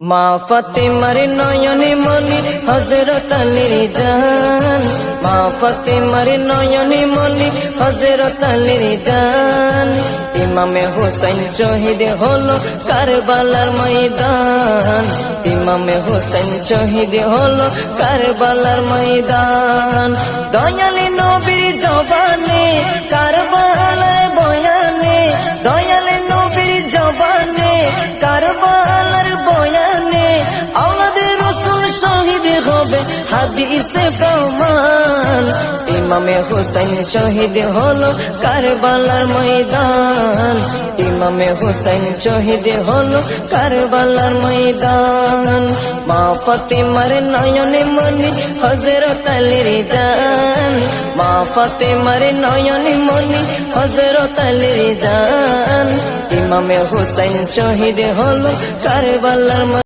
মা ফাতেমার নয়নে মনি হযরত আলীর জান, মা ফাতেমার নয়নে মনি হযরত আলীর জান। ইমামে হোসেন শহীদ হলো কারবালার ময়দান, ইমামে হোসেন শহীদ হলো কারবালার ময়দান। দয়ালে নবীর জবানে কারবালার বয়ানে, দয়ালে নবীর জবানে কারবালার বয়ানে, আওলাদে রাসূল শহীদ হবে হাদিসে প্রমাণ। ইমামে হোসেন শহীদ হলো কারবালার ময়দান, ইমামে হোসেন শহীদ হলো কারবালার ময়দান। মা ফাতেমার নয়নে মনি হযরত আলীর জান, মা ফাতেমার নয়নে মনি হযরত আলীর জান। ইমামে হোসেন শহীদ হলো কারবালার